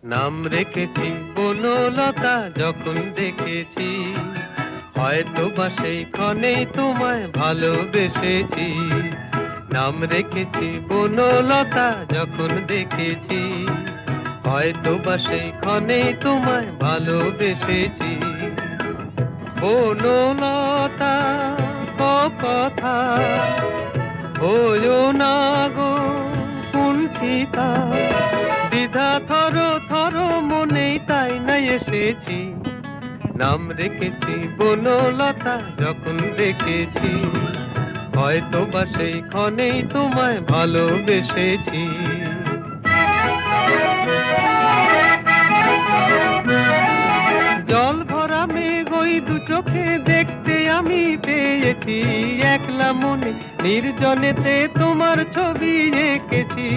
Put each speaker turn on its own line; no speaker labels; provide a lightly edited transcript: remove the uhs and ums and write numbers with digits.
নাম রেখেছি বনলতা যখন দেখেছি, হয়তো বা সেই ক্ষণেই তোমায় ভালোবেসেছি। নাম রেখেছি বনলতা যখন দেখেছি, হয়তো বা সেই ক্ষণেই তোমায় ভালোবেসেছি। বনলতা কথা হইও না গো কুণ্ঠিতা, দ্বিধা থর থর মনেই তাই নাই এসেছি। নাম রেখেছি বনলতা যখন দেখেছি, হয়তো বা সেই ক্ষণেই তোমায় ভালোবেসেছি। জল ভরা মেঘ ওই দু চোখে দেখতে আমি পেয়েছি, একলা মনে নির্জনেতে তোমার ছবি এঁকেছি।